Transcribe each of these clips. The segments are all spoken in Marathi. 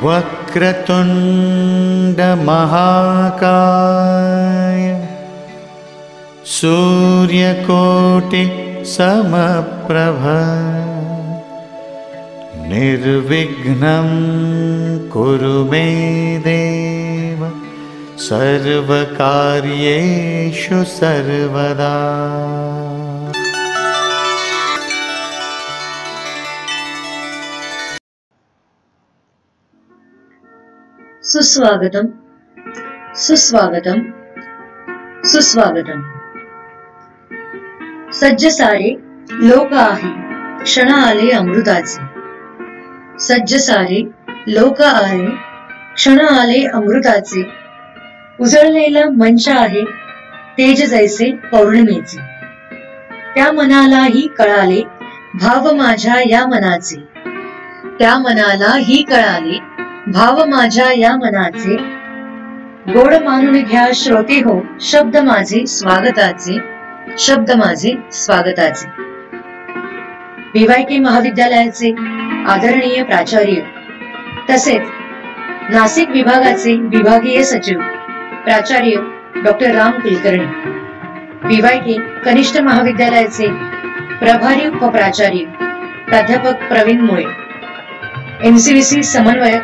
वक्रतुंड महाकाय सूर्यकोटि समप्रभ निर्विघ्नं कुरु मे देव सर्वकार्येषु सर्वदा। सुस्वागतम सुस्वागतम सुस्वागतम। सज्ज सारे लोक आहे क्षण आले अमृताचे। सज्ज सारे लोक आहे क्षण आले अमृताचे। उजळलेला मंच आहे तेज जैसे पौर्णिमेचे। त्या मनालाही कळाले भाव माझ्या या मनाचे। त्या मनालाही कळाले भाव माझ्या या मनाचे। गोड मानून घ्या श्रोते हो शब्द माझे स्वागताचे। शब्द माझे स्वागताचे। BYK महाविद्यालयाचे आदरणीय प्राचार्य तसेच नाशिक विभागाचे विभागीय सचिव प्राचार्य डॉक्टर राम कुलकर्णी, BYK कनिष्ठ महाविद्यालयाचे प्रभारी उपप्राचार्य प्राध्यापक प्रवीण मुळे, MCVC समन्वयक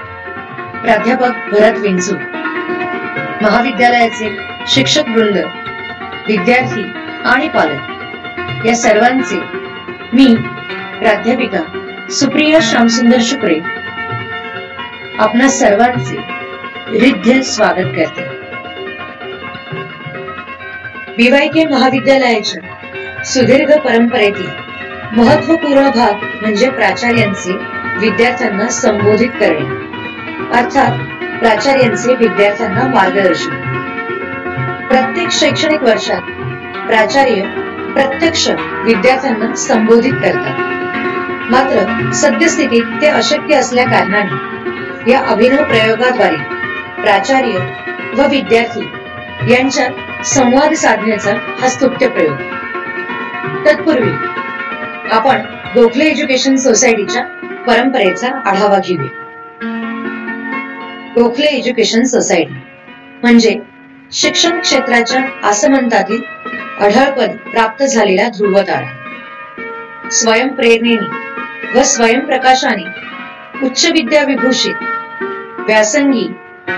प्राध्यापक भरत विंचू, महाविद्यालयाचे शिक्षक वृंद, विद्यार्थी आणि पालक या सर्वांचे मी प्राध्यापिका सुप्रिया श्यामसुंदर शुक्रे आपणा सर्वांचे हृदय स्वागत करते। BYK महाविद्यालयाच्या सुदीर्घ परंपरेतील महत्वपूर्ण भाग म्हणजे प्राचार्यांचे विद्यार्थ्यांना संबोधित करणे, अर्थात प्राचार्यांचे विद्यार्थ्यांना मार्गदर्शन। प्रत्येक शैक्षणिक वर्षात प्राचार्य प्रत्यक्ष विद्यार्थ्यांना संबोधित करतात, मात्र सद्यस्थितीत ते अशक्य असल्या कारणाने या अभिनव प्रयोगाद्वारे प्राचार्य व विद्यार्थी यांच्यात संवाद साधण्याचा हा स्तुत्य प्रयोग। तत्पूर्वी आपण गोखले एज्युकेशन सोसायटीच्या परंपरेचा आढावा घेऊया। गोखले एज्युकेशन सोसायटी म्हणजे शिक्षण क्षेत्राच्या आसमंतातील अढळपद प्राप्त झालेला ध्रुवतारा। स्वयंप्रेरणेने व स्वयंप्रकाशाने उच्च विद्या विभूषित व्यासंगी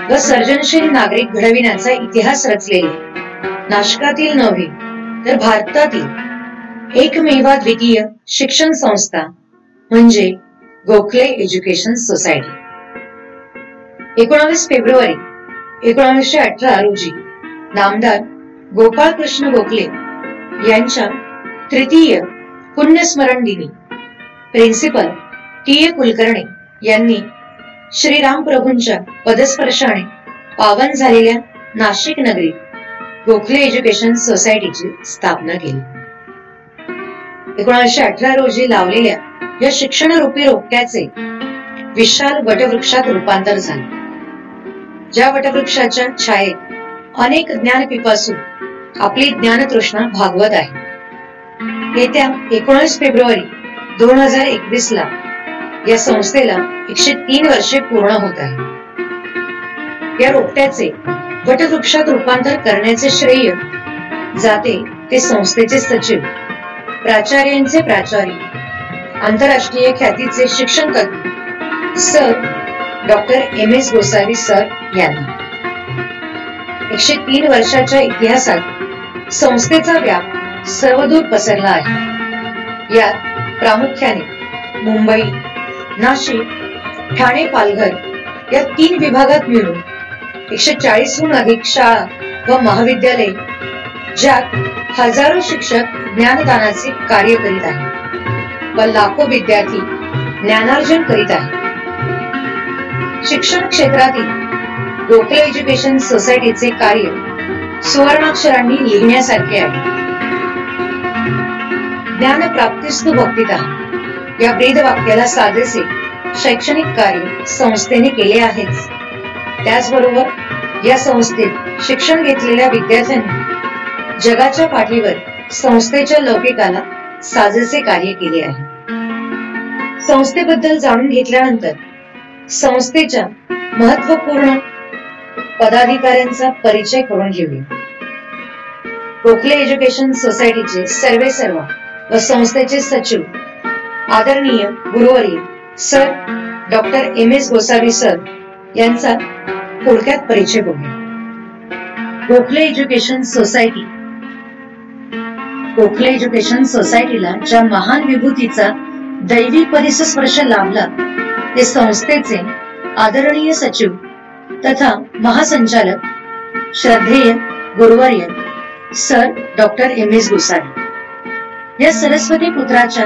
व सर्जनशील नागरिक घडविण्याचा इतिहास रचलेले नाशकातील नव्हे तर भारतातील एकमेवाद्वितीय शिक्षण संस्था म्हणजे गोखले एज्युकेशन सोसायटी। 19 फेब्रुवारी 1918 रोजी नामदार गोपाळकृष्ण गोखले यांच्या तृतीय पुण्यस्मरण दिनी प्रिन्सिपल TA कुलकर्णी यांनी श्रीराम प्रभूंच्या पदस्पर्शाने पावन झालेल्या नाशिक नगरीत गोखले एज्युकेशन सोसायटीची स्थापना केली। 1918 रोजी लावलेल्या या शिक्षणरूपी रोपट्याचे विशाल वटवृक्षात रूपांतर झाले, ज्या वटवृक्षाच्या छायेत अनेक ज्ञानपिपासू आपली ज्ञानतृष्णा भागवत आहे। येत्या 19 फेब्रुवारी 2021 ला या संस्थेला 103 वर्षे पूर्ण होत आहे। या रोपट्याचे वटवृक्षात रूपांतर करण्याचे श्रेय जाते ते संस्थेचे सचिव, प्राचार्यांचे प्राचार्य, आंतरराष्ट्रीय ख्यातीचे शिक्षण तज्ञ sir doctor MS Gosavi sir यांना। 103 वर्षाच्या इतिहासात संस्थेचा व्याप सर्वदूर पसरला आहे। यात प्रामुख्याने मुंबई, नाशिक, ठाणे, पालघर या 3 विभागात मिळून 140हून अधिक शाळा व महाविद्यालये, ज्यात हजारो शिक्षक ज्ञानदानाचे कार्य करीत आहेत व लाखो विद्यार्थी ज्ञानार्जन करीत आहेत। शिक्षण क्षेत्रातील गोखले एज्युकेशन सोसायटीचे कार्य सुवर्णाक्षरांनी लिहिण्यासारखे आहे। ज्ञान प्राप्तिस्तु भक्तितः या ब्रीदवाक्याला साजेसे शैक्षणिक कार्य संस्थेने केले आहेच, त्याचबरोबर या संस्थेत शिक्षण घेतलेल्या विद्यार्थ्यांनी जगाच्या पाठीवर संस्थेच्या लौकिकाला साजेसे कार्य केले आहे। संस्थेबद्दल जाणून घेतल्यानंतर संस्थेच्या महत्वपूर्ण पदाधिकाऱ्यांचा परिचय करून घेऊया. गोखले एज्युकेशन सोसायटीचे सर्वेसर्वा व संस्थेचे सचिव आदरणीय गुरुवर्य sir doctor M S. Gosavi sir यांचा थोडक्यात परिचय बघूया. गोखले एज्युकेशन सोसायटीला ज्या महान विभूतीचा दैवी परिस्पर्श लाभला ते संस्थेचे आदरणीय सचिव तथा महासंचालक श्रद्धेय गुरुवर्य सर डॉक्टर एम.एस. गोसावी. या सरस्वती पुत्राच्या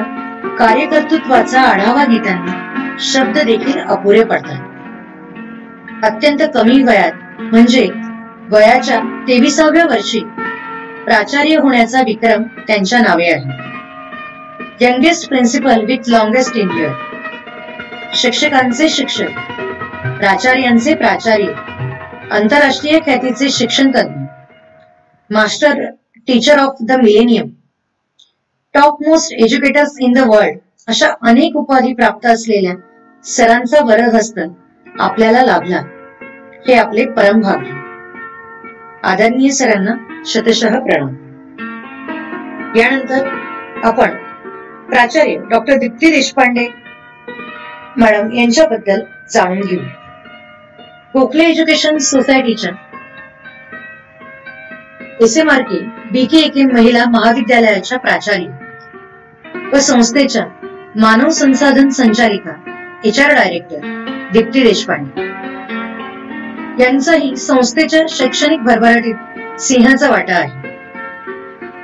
कार्यकर्तृत्वाचा आढावा घेताना शब्द देखील अपुरे पडतात. अत्यंत कमी वयात म्हणजे वयाच्या 23व्या वर्षी प्राचार्य होण्याचा विक्रम त्यांच्या नावे आहे. Youngest principal with longest tenure, शिक्षकांचे शिक्षक, प्राचार्यांचे प्राचार्य, आंतरराष्ट्रीय ख्यातीचे शिक्षण तज्ञ, master teacher of the millennium, top most educators in the world अशा अनेक उपाधी प्राप्त असलेल्या सरांचा वरदहस्त आपल्याला लाभला हे आपले परमभाग्य. आदरणीय सरांना शतशः प्रणाम. यानंतर आपण प्राचार्य डॉक्टर दीप्ती देशपांडे मॅडम यांच्याबद्दल जाणून घेऊ. गोखले एज्युकेशन सोसायटीच्या SMRK BK महिला महाविद्यालयाच्या प्राचार्य व संस्थेच्या मानव संसाधन संचालिका HR डायरेक्टर दीप्ती देशपांडे यांचाही संस्थेच्या शैक्षणिक भरभराटीत सिंहाचा वाटा आहे.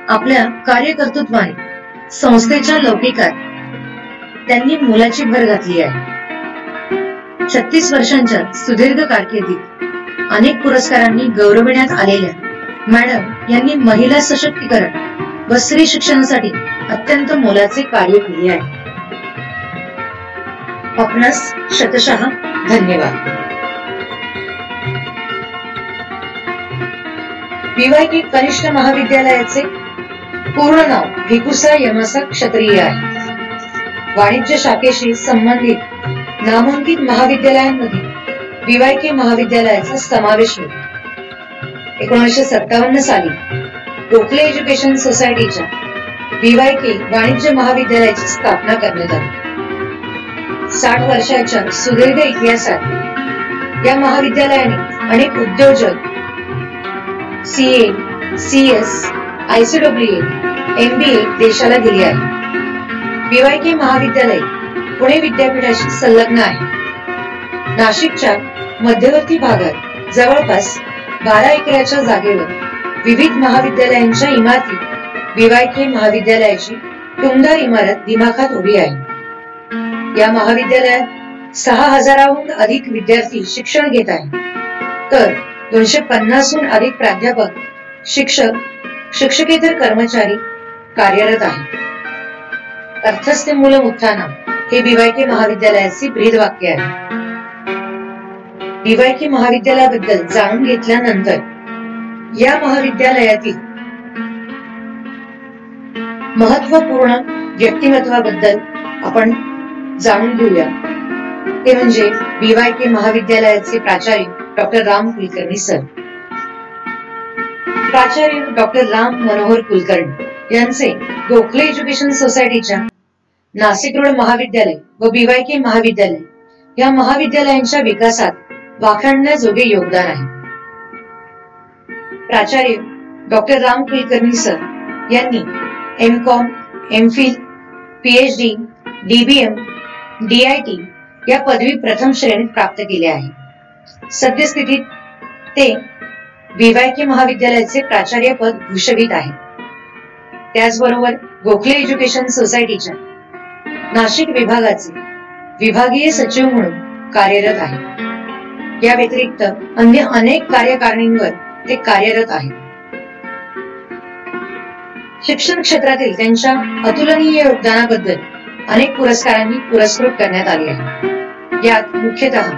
आपल्या कार्यकर्तृत्वाने संस्थेच्या लौकिकात त्यांनी मोलाची भर घातली आहे. 36 वर्षांच्या सुदीर्घ कारकिर्दीत अनेक पुरस्कारांनी गौरविण्यात आलेल्या मॅडम यांनी महिला सशक्तीकरण व स्त्री शिक्षणासाठी अत्यंत मोलाचे कार्य केले आहे. आपणास शतशः धन्यवाद. BYK कनिष्ठ महाविद्यालयाचे पूर्ण नाव भिकुसा यमसा क्षत्रिय आहे. वाणिज्य शाखेशी संबंधित नामांकित महाविद्यालयांमध्ये BYK महाविद्यालयाचा समावेश होतो. 1957 साली गोखले एज्युकेशन सोसायटीच्या BYK वाणिज्य महाविद्यालयाची स्थापना करण्यात आली. 60 वर्षाच्या सुदीर्घ इतिहासात या महाविद्यालयाने अनेक उद्योजक CA, CS, ICWA, MBA देशाला दिली आहे. BYK महाविद्यालय पुणे विद्यापीठाशी संलग्न आहे. नाशिकच्या मध्यवर्ती भागात जवळपास 12 एकराच्या जागेवर विविध महाविद्यालयांच्या इमारतीत BYK महाविद्यालयाची टुमदार इमारत दिमाखात उभी आहे. या महाविद्यालयात 6000हून अधिक विद्यार्थी शिक्षण घेत आहेत, तर 250हून अधिक प्राध्यापक, शिक्षक, शिक्षकेतर कर्मचारी कार्यरत आहेत. अर्थस्थे मूलम् उत्थानम् हे BYK महाविद्यालयाचे ब्रीदवाक्य आहे. BYK महाविद्यालयाबद्दल जाणून घेतल्यानंतर या महाविद्यालयातील महत्वपूर्ण व्यक्तिमत्वाबद्दल आपण जाणून घेऊया. ते म्हणजे BYK महाविद्यालयाचे प्राचार्य डॉक्टर राम कुलकर्णी सर. प्राचार्य डॉक्टर राम मनोहर कुलकर्णी यांचे गोखले एज्युकेशन सोसायटीच्या नाशिक रोड महाविद्यालय व BYK महाविद्यालय या महाविद्यालयांच्या विकासात वाखाणण्याजोगे योगदान आहे. प्राचार्य डॉक्टर राम कुलकर्णी सर यांनी MCOM, MPhil, PhD, DBM, DIT या पदवी प्रथम श्रेणीत प्राप्त केल्या आहे. सद्यस्थितीत ते BYK महाविद्यालयाचे प्राचार्य पद भूषवित आहे. त्याचबरोबर गोखले एज्युकेशन सोसायटीच्या नाशिक विभागाचे विभागीय सचिव म्हणून कार्यरत आहे. या व्यतिरिक्त अन्य अनेक कार्यकारिणींवर ते कार्यरत आहेत. शिक्षण क्षेत्रातील त्यांच्या अतुलनीय योगदानाबद्दल अनेक पुरस्कारांनी पुरस्कृत करण्यात आले आहे. यात मुख्यतः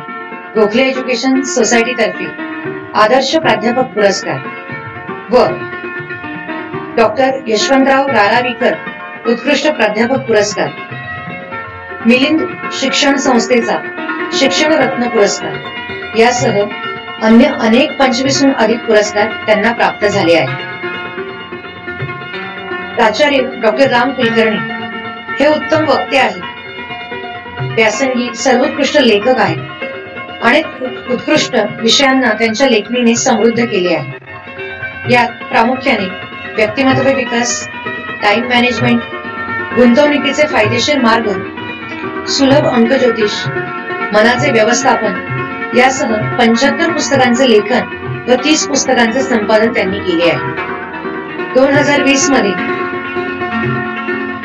गोखले एज्युकेशन सोसायटी तर्फे आदर्श प्राध्यापक पुरस्कार व डॉक्टर यशवंतराव रारावीकर उत्कृष्ट प्राध्यापक पुरस्कार, मिलिंद शिक्षण संस्थेचा शिक्षण रत्न पुरस्कार यासह अन्य अनेक 25हून अधिक पुरस्कार त्यांना प्राप्त झाले आहेत. प्राचार्य डॉक्टर राम कुलकर्णी हे उत्तम वक्ते आहेत, व्यासंगी सर्वोत्कृष्ट लेखक आहेत. अनेक उत्कृष्ट विषयांना त्यांच्या लेखणीने समृद्ध केले आहे. यात प्रामुख्याने व्यक्तिमत्व विकास, टाइम मॅनेजमेंट, गुंतवणुकीचे फायदेशीर मार्ग, सुलभ अंकज्योतिष, मनाचे व्यवस्थापन यासह 75 पुस्तकांचे लेखन व 30 पुस्तकांचे संपादन त्यांनी केले आहे. 2020 मध्ये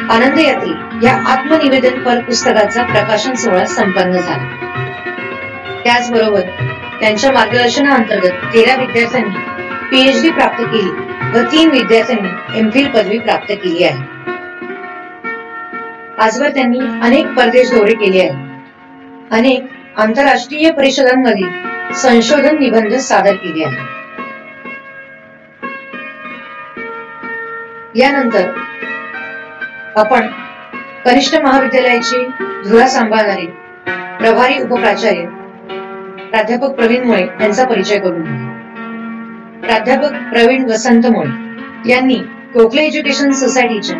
आनंद यात्री या आत्मनिवेदनपर पुस्तकाचा प्रकाशन सोहळा संपन्न झाला. त्याचबरोबर त्यांच्या मार्गदर्शनाअंतर्गत 13 विद्यार्थ्यांनी PhD प्राप्त केली व 3 विद्यार्थ्यांनी MPhil पदवी प्राप्त केली आहे. आजवर त्यांनी अनेक परदेश दौरे केले आहेत. अनेक आंतरराष्ट्रीय परिषदांमध्ये संशोधन निबंध सादर केले आहेत. यानंतर आपण कनिष्ठ महाविद्यालयाची धुरा सांभाळणारे प्रभारी उपप्राचार्य प्राध्यापक प्रवीण मुळे यांचा परिचय करून घेऊ. प्राध्यापक प्रवीण वसंत मुळे यांनी गोखले एज्युकेशन सोसायटीच्या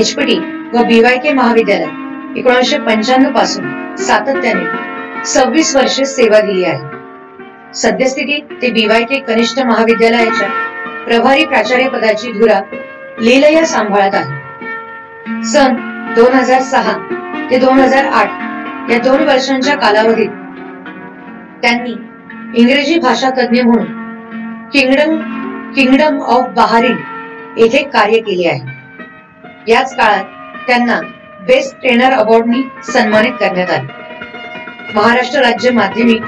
HPT व BYK महाविद्यालयात 1995 पासून सातत्याने 26 वर्षे सेवा दिली आहे. सद्यस्थितीत ते BYK कनिष्ठ महाविद्यालयाच्या प्रभारी प्राचार्य पदाची धुरा लीलया सांभाळत आहे. सन 2006 ते 2008 या 2 वर्षांच्या कालावधीत त्यांनी इंग्रजी भाषा तज्ञ म्हणून किंगडम ऑफ बहारीन येथे कार्य केले आहे. याच काळात त्यांना बेस्ट ट्रेनर अवॉर्डनी सन्मानित करण्यात आले. महाराष्ट्र राज्य माध्यमिक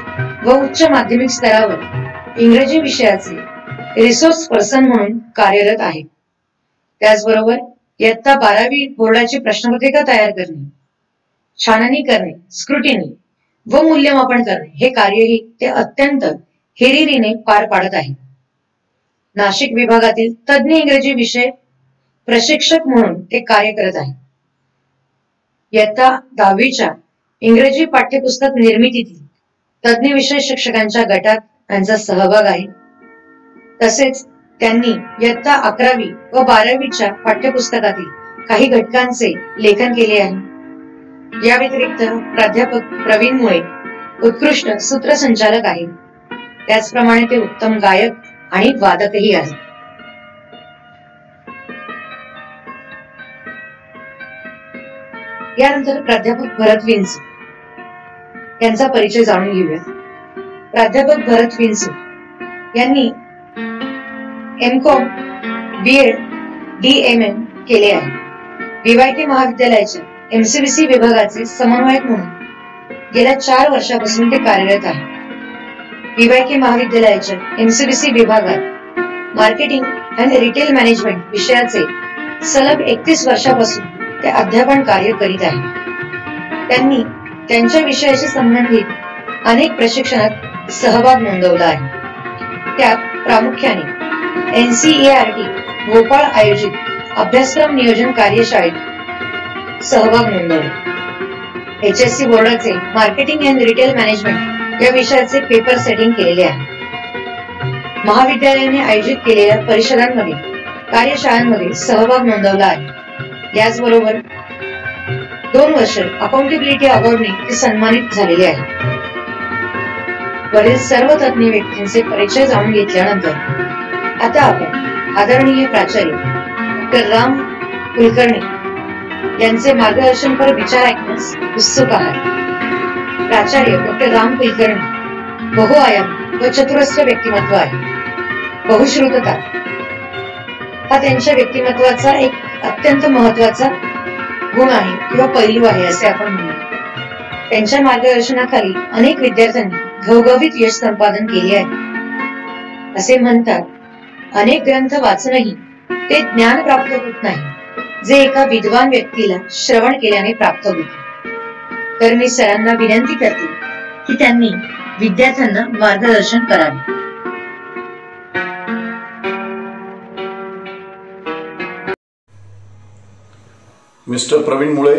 व उच्च माध्यमिक स्तरावर इंग्रजी विषयाचे रिसोर्स पर्सन म्हणून कार्यरत आहे. त्याचबरोबर इयत्ता 12वी बोर्डाची प्रश्नपत्रिका तयार करणे, छाननी करणे, स्क्रुटिनी व मूल्यमापन करणे हे कार्यही ते अत्यंत हिरिरीने पार पाडत आहेत. नाशिक विभागातील तज्ञ इंग्रजी विषय प्रशिक्षक म्हणून ते कार्य करत आहेत. इयत्ता 10वीच्या इंग्रजी पाठ्यपुस्तक निर्मितीतील तज्ञ विषय शिक्षकांच्या गटात त्यांचा सहभाग आहे. तसेच त्यांनी इयत्ता 11वी व 12वीच्या पाठ्यपुस्तकातील काही घटकांचे लेखन केले आहे. या व्यतिरिक्त प्राध्यापक प्रवीण मुळे उत्कृष्ट सूत्रसंचालक आहेत. त्याचप्रमाणे ते उत्तम गायक आणि वादकही आहेत. यानंतर प्राध्यापक भरत विंचू यांचा परिचय जाणून घेऊया. प्राध्यापक भरत विंचू यांनी MCom, BEd, DMM केले आहे. BYK महाविद्यालयाच्या MCVC विभागाचे समन्वयक म्हणून गेल्या 4 वर्षापासून ते कार्यरत आहे. BYK महाविद्यालयाच्या MCVC विभागात मार्केटिंग आणि रिटेल मॅनेजमेंट विषयाचे सलग 31 वर्षापासून ते अध्यापन कार्य करीत आहेत. त्यांनी त्यांच्या विषयाशी संबंधित अनेक प्रशिक्षणात सहभाग नोंदवला आहे. त्यात प्रामुख्याने NCERT भोपाळ आयोजित अभ्यासक्रम नियोजन कार्यशाळेत सहभाग नोंदवला. HSC बोर्डाचे मार्केटिंग अँड रिटेल मॅनेजमेंट या विषयाचे पेपर सेटिंग केलेले आहे. महाविद्यालयाने आयोजित केलेल्या परिषदांमध्ये कार्यशाळांमध्ये सहभाग नोंदवला आहे. याचबरोबर 2 वर्ष अकाउंटेबिलिटी अवॉर्डने ते सन्मानित झालेले आहे. वरील सर्व तज्ञ व्यक्तींचे परिचय जाणून घेतल्यानंतर आता आपण आदरणीय प्राचार्य डॉक्टर राम कुलकर्णी यांचे मार्गदर्शनपर विचार ऐकण्यास उत्सुक आहात. प्राचार्य डॉक्टर राम कुलकर्णी बहुआयाम व चतुरस्र व्यक्तिमत्व आहे. बहुश्रुतता हा त्यांच्या व्यक्तिमत्वाचा एक अत्यंत महत्वाचा गुण आहे किंवा पैलू आहे असे आपण म्हणू. त्यांच्या मार्गदर्शनाखाली अनेक विद्यार्थ्यांनी घवघवीत यश संपादन केले आहे. असे म्हणतात, अनेक ग्रंथ वाचूनही ते ज्ञान प्राप्त होत नाही जे एका विद्वान व्यक्तीला श्रवण केल्याने प्राप्त होते. तर मी सरांना विनंती करते की त्यांनी विद्यार्थ्यांना मार्गदर्शन करावे. मिस्टर प्रवीण मुळे,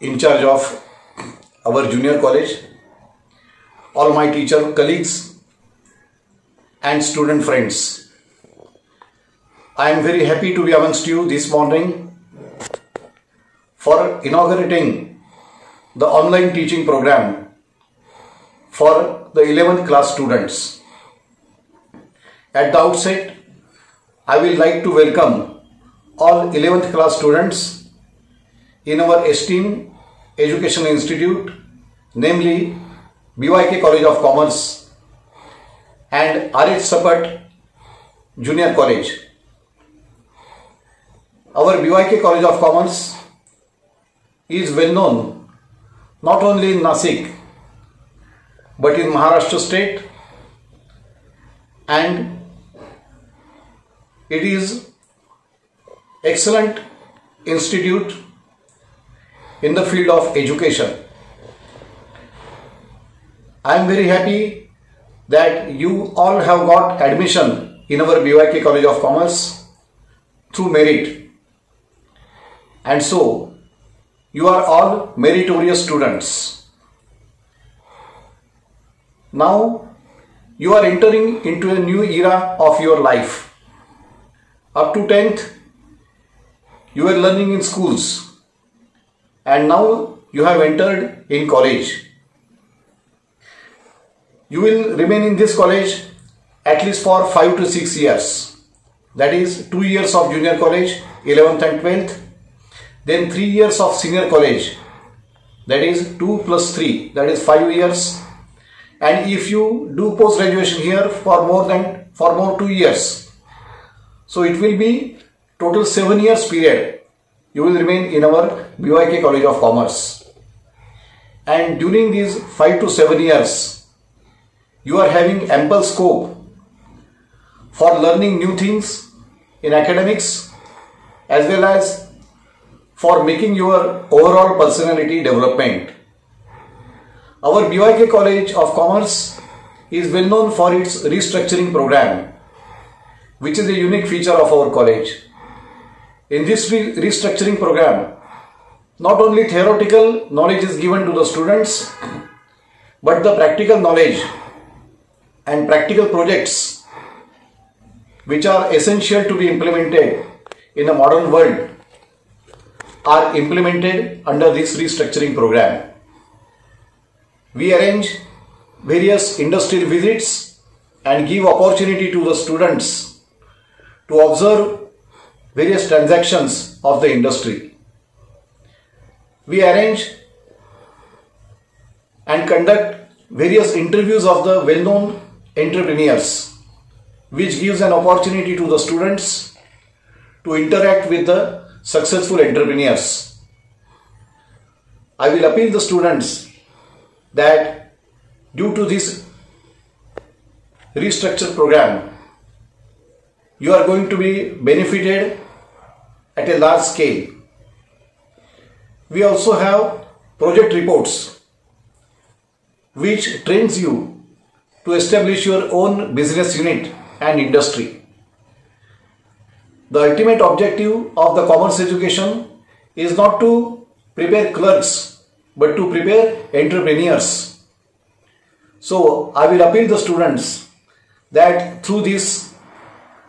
in charge of our junior college, all my teacher colleagues and student friends. I am very happy to be amongst you this morning for inaugurating the online teaching program for the 11th class students. At the outset, I will like to welcome all 11th class students in our esteemed educational institute, namely BYK College of Commerce and R.H. Sapat Junior College. Our BYK College of Commerce is well known not only in Nasik but in Maharashtra state, and it is excellent institute in the field of education. I am very happy that you all have got admission in our BYK College of Commerce through merit, and so you are all meritorious students. Now you are entering into a new era of your life. Up to 10th, you were learning in schools, and now you have entered in college. You will remain in this college at least for 5 to 6 years. That is 2 years of junior college, 11th and 12th, then 3 years of senior college, that is 2 plus 3, that is 5 years. And if you do post graduation here for more 2 years, so it will be total 7 years period you will remain in our BYK College of Commerce. And during these 5 to 7 years, you are having ample scope for learning new things in academics as well as for making your overall personality development. Our BYK College of Commerce is well known for its restructuring program, which is a unique feature of our college. In this restructuring program, not only theoretical knowledge is given to the students, but the practical knowledge and practical projects which are essential to be implemented in a modern world are implemented under this restructuring program. We arrange various industrial visits and give opportunity to the students to observe various transactions of the industry. We arrange and conduct various interviews of the well-known entrepreneurs, which gives an opportunity to the students to interact with the successful entrepreneurs. I will appeal the students that due to this restructured program, you are going to be benefited at a large scale. We also have project reports which trains you to establish your own business unit and industry. The ultimate objective of the commerce education is not to prepare clerks but to prepare entrepreneurs. So I will appeal the students that through this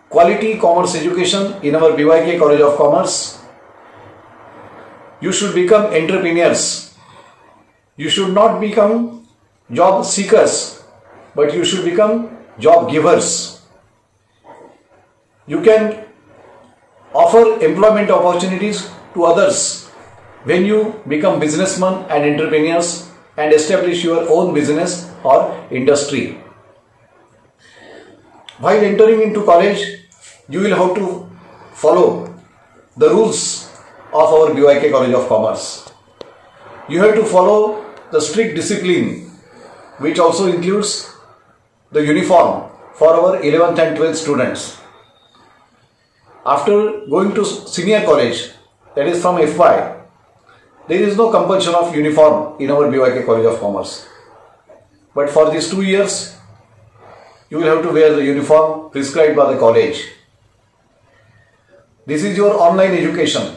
quality commerce education in our BYK College of Commerce, you should become entrepreneurs. You should not become job seekers, but you should become job givers. You can offer employment opportunities to others when you become businessmen and entrepreneurs and establish your own business or industry. While entering into college, you will have to follow the rules of our BYK College of Commerce. You have to follow the strict discipline, which also includes the uniform for our 11th and 12th students. After going to senior college, that is from FY, there is no compulsion of uniform in our BYK College of Commerce. But for these 2 years, you will have to wear the uniform prescribed by the college. This is your online education.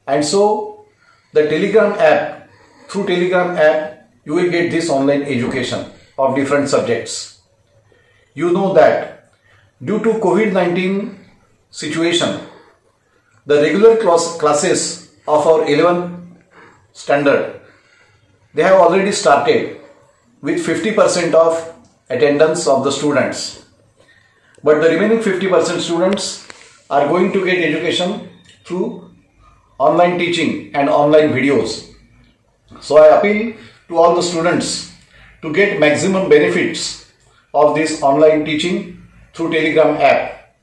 And so, the Telegram app, through Telegram app, you will get this online education of different subjects. You know that due to COVID-19 situation, the regular classes of our 11th standard, they have already started with 50% of attendance of the students. But the remaining 50% students are going to get education through online teaching and online videos. So I appeal to all the students to get maximum benefits of this online teaching through Telegram app.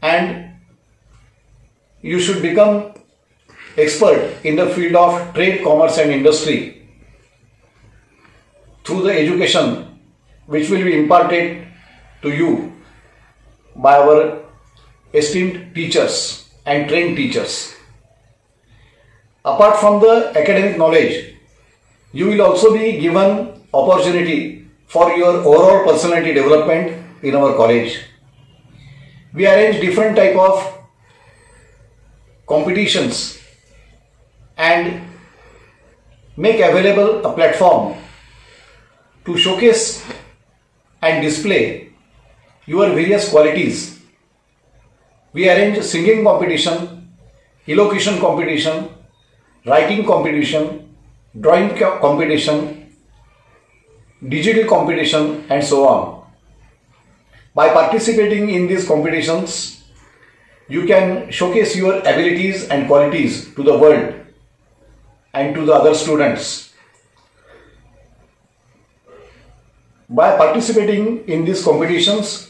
And you should become expert in the field of trade, commerce and industry through the education which will be imparted to you by our esteemed teachers and trained teachers. Apart from the academic knowledge, you will also be given opportunity for your overall personality development in our college. We arrange different type of competitions and make available a platform to showcase and display your various qualities. We arrange singing competition, elocution competition, writing competition, drawing competition, digital competition and so on. By participating in these competitions, you can showcase your abilities and qualities to the world and to the other students. By participating in these competitions,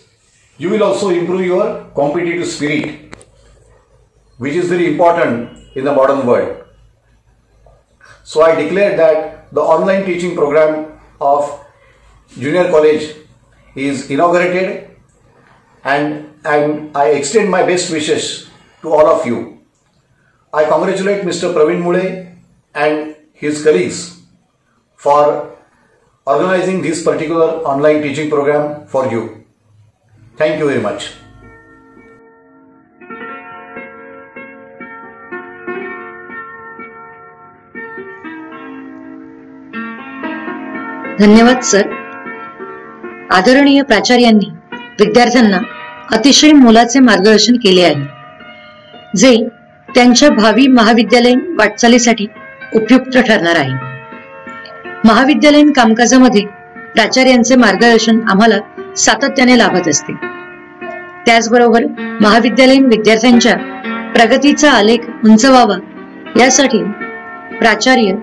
you will also improve your competitive spirit, which is very important in the modern world. So I declare that the online teaching program of junior college is inaugurated, and I extend my best wishes to all of you. I congratulate Mr. Praveen Mule and his colleagues for organizing this particular online teaching program for you. Thank you very much. धन्यवाद सर. आदरणीय प्राचार्यांनी विद्यार्थ्यांना अतिशय मोलाचे मार्गदर्शन केले आहे, जे त्यांच्या भावी महाविद्यालयीन वाटचालीसाठी उपयुक्त ठरणार आहे. महाविद्यालयीन कामकाजामध्ये प्राचार्यांचे मार्गदर्शन आम्हाला सातत्याने लाभत असते. त्याचबरोबर महाविद्यालयीन विद्यार्थ्यांच्या प्रगतीचा आलेख उंच व्हावा यासाठी प्राचार्य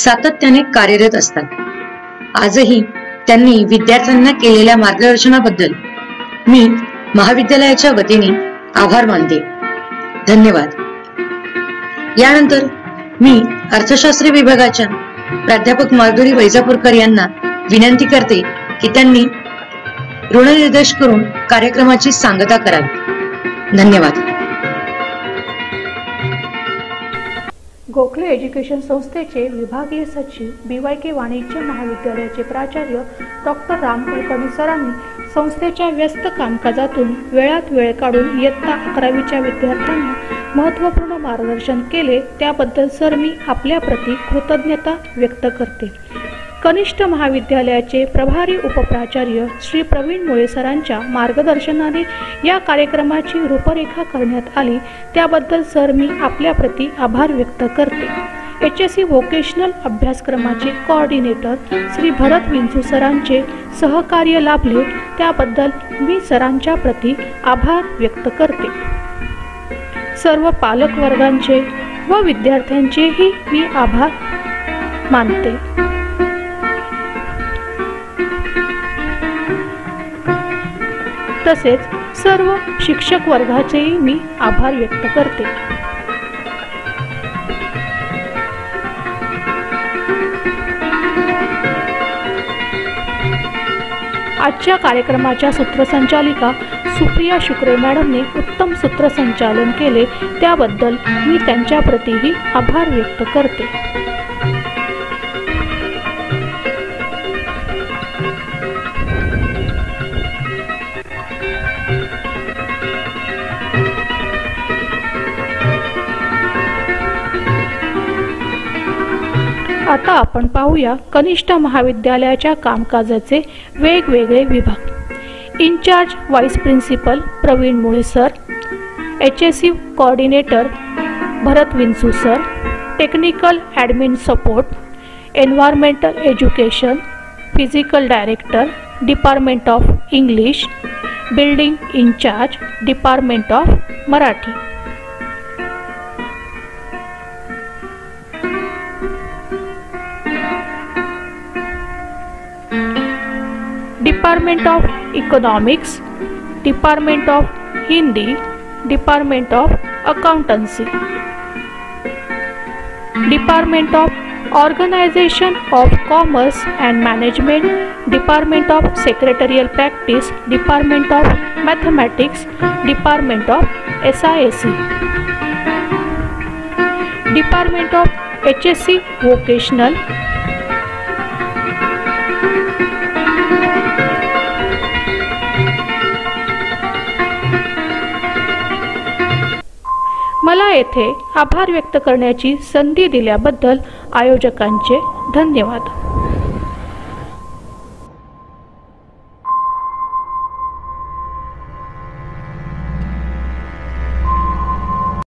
सातत्याने कार्यरत असतात. आजही त्यांनी विद्यार्थ्यांना केलेल्या मार्गदर्शनाबद्दल मी महाविद्यालयाच्या वतीने आभार मानते. धन्यवाद. यानंतर मी अर्थशास्त्र विभागाच्या प्राध्यापक माधुरी वैजापूरकर यांना विनंती करते की त्यांनी ऋणनिर्देश करून कार्यक्रमाची सांगता करावी. धन्यवाद. गोखले एज्युकेशन संस्थेचे विभागीय सचिव BYK वाणिज्य महाविद्यालयाचे प्राचार्य डॉक्टर राम कुलकर्णी सरांनी संस्थेच्या व्यस्त कामकाजातून वेळात वेळ काढून इयत्ता 11वीच्या विद्यार्थ्यांना महत्त्वपूर्ण मार्गदर्शन केले, त्याबद्दल सर मी आपल्याप्रती कृतज्ञता व्यक्त करते. कनिष्ठ महाविद्यालयाचे प्रभारी उपप्राचार्य श्री प्रवीण मुळे सरांच्या मार्गदर्शनाने या कार्यक्रमाची रूपरेखा करण्यात आली, त्याबद्दल सर मी आपल्याप्रती आभार व्यक्त करते. HSC व्होकेशनल अभ्यासक्रमाचे कोऑर्डिनेटर श्री भरत विंचू सरांचे सहकार्य लाभले, त्याबद्दल मी सरांच्या प्रती आभार व्यक्त करते. सर्व पालक वर्गांचे व विद्यार्थ्यांचेही मी आभार मानते. तसेच सर्व शिक्षक वर्गाचेही मी आभार व्यक्त करते. आजच्या कार्यक्रमाच्या सूत्रसंचालिका सुप्रिया शुक्रे मॅडमने उत्तम सूत्रसंचालन केले, त्याबद्दल मी त्यांच्या प्रतीही आभार व्यक्त करते. आता आपण पाहूया कनिष्ठ महाविद्यालयाच्या कामकाजाचे वेगवेगळे विभाग। इन्चार्ज व्हाईस प्रिन्सिपल प्रवीण मुळे sir, HSC coordinator Bharat Vinchu sir, technical admin support, environmental education, physical director department of English, building incharge department of Marathi. Department of economics, department of Hindi, department of accountancy, department of organisation of commerce and management, department of secretarial practice, department of mathematics, department of SIAC, department of HSC vocational, मला येथे आभार व्यक्त करण्याची संधी दिल्याबद्दल आयोजकांचे धन्यवाद।